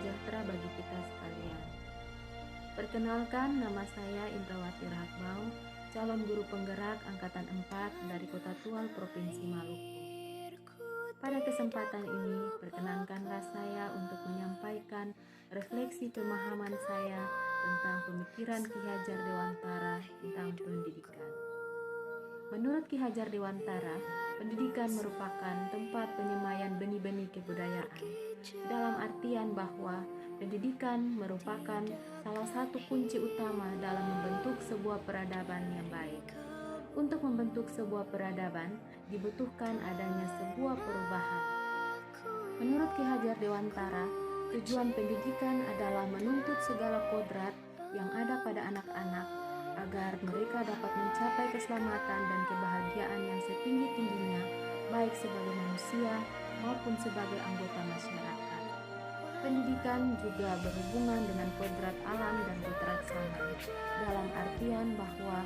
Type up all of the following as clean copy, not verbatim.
sejahtera bagi kita sekalian. Perkenalkan, nama saya Indrawati Rahbau, calon guru penggerak Angkatan 4 dari Kota Tual, Provinsi Maluku. Pada kesempatan ini, perkenankanlah saya untuk menyampaikan refleksi pemahaman saya tentang pemikiran Ki Hajar Dewantara tentang pendidikan. Menurut Ki Hajar Dewantara, pendidikan merupakan tempat penyemaian benih-benih kebudayaan, dalam artian bahwa pendidikan merupakan salah satu kunci utama dalam membentuk sebuah peradaban yang baik. Untuk membentuk sebuah peradaban, dibutuhkan adanya sebuah perubahan. Menurut Ki Hajar Dewantara, tujuan pendidikan adalah menuntut segala kodrat yang ada pada anak-anak agar mereka dapat mencapai keselamatan dan kebahagiaan yang setinggi-tingginya, baik sebagai manusia maupun sebagai anggota masyarakat. Pendidikan juga berhubungan dengan kodrat alam dan kodrat zaman, dalam artian bahwa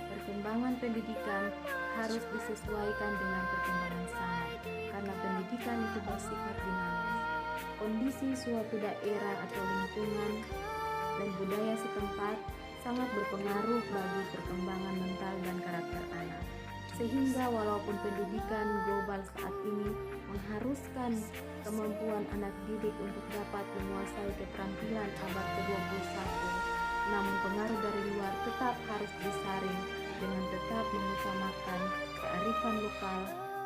perkembangan pendidikan harus disesuaikan dengan perkembangan zaman, karena pendidikan itu bersifat dinamis. Kondisi suatu daerah atau lingkungan dan budaya setempat sangat berpengaruh bagi perkembangan mental dan karakter anak. Sehingga walaupun pendidikan global saat ini mengharuskan kemampuan anak didik untuk dapat menguasai keterampilan abad ke-21, namun pengaruh dari luar tetap harus disaring dengan tetap mengutamakan kearifan lokal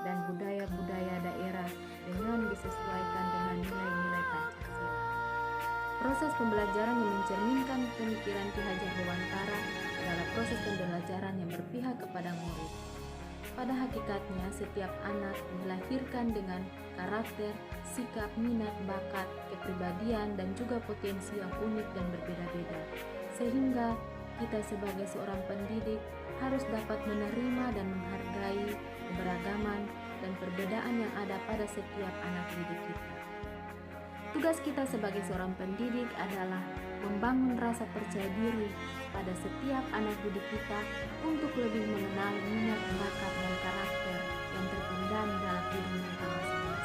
dan budaya-budaya daerah dengan disesuaikan dengan nilai-nilai Pancasila. Proses pembelajaran yang mencerminkan pemikiran Ki Hajar Dewantara adalah proses pembelajaran yang berpihak kepada murid. Pada hakikatnya, setiap anak dilahirkan dengan karakter, sikap, minat, bakat, kepribadian, dan juga potensi yang unik dan berbeda-beda. Sehingga kita sebagai seorang pendidik harus dapat menerima dan menghargai keberagaman dan perbedaan yang ada pada setiap anak didik kita. Tugas kita sebagai seorang pendidik adalah membangun rasa percaya diri pada setiap anak didik kita untuk lebih mengenal minat, bakat, dan karakter yang terpendam dalam diri mereka masing-masing.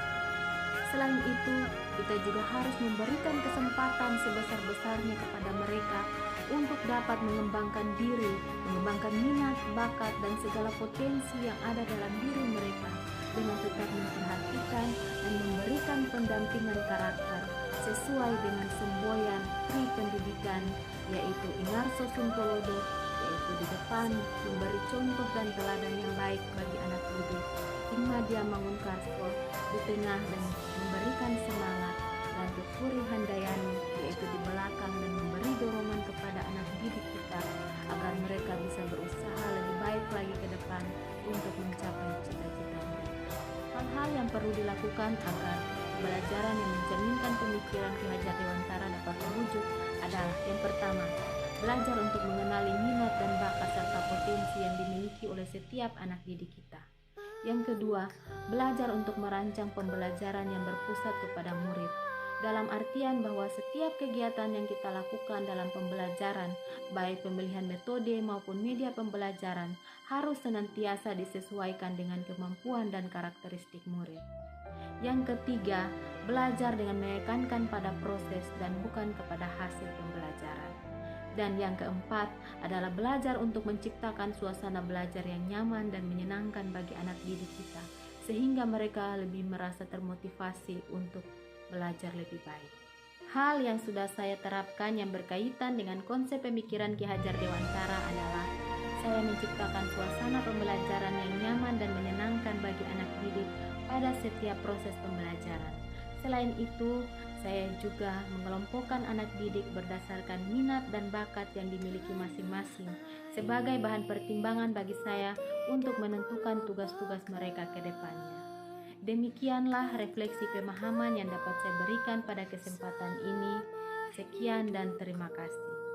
Selain itu, kita juga harus memberikan kesempatan sebesar-besarnya kepada mereka untuk dapat mengembangkan diri, mengembangkan minat, bakat, dan segala potensi yang ada dalam diri mereka dengan tetap memperhatikan dan memberikan pendampingan karakter sesuai dengan semboyan Tri Pendidikan, yaitu Ingarso Suntolodo, yaitu di depan memberi contoh dan teladan yang baik bagi anak didik, Ingmadia Mangunkarso di tengah dan memberikan semangat, dan Tukuri Handayani yaitu di belakang dan memberi dorongan kepada anak didik kita agar mereka bisa berusaha lebih baik lagi ke depan untuk mencapai cita-cita mereka. Hal-hal yang perlu dilakukan agar pembelajaran yang mencerminkan pemikiran Ki Hajar Dewantara dapat terwujud adalah yang pertama, belajar untuk mengenali minat dan bakat serta potensi yang dimiliki oleh setiap anak didik kita. Yang kedua, belajar untuk merancang pembelajaran yang berpusat kepada murid, dalam artian bahwa setiap kegiatan yang kita lakukan dalam pembelajaran, baik pemilihan metode maupun media pembelajaran, harus senantiasa disesuaikan dengan kemampuan dan karakteristik murid. Yang ketiga, belajar dengan menekankan pada proses dan bukan kepada hasil pembelajaran. Dan yang keempat adalah belajar untuk menciptakan suasana belajar yang nyaman dan menyenangkan bagi anak didik kita, sehingga mereka lebih merasa termotivasi untuk belajar lebih baik. Hal yang sudah saya terapkan yang berkaitan dengan konsep pemikiran Ki Hajar Dewantara adalah saya menciptakan suasana pembelajaran yang nyaman dan menyenangkan bagi anak didik pada setiap proses pembelajaran. Selain itu, saya juga mengelompokkan anak didik berdasarkan minat dan bakat yang dimiliki masing-masing sebagai bahan pertimbangan bagi saya untuk menentukan tugas-tugas mereka ke depannya. Demikianlah refleksi pemahaman yang dapat saya berikan pada kesempatan ini. Sekian dan terima kasih.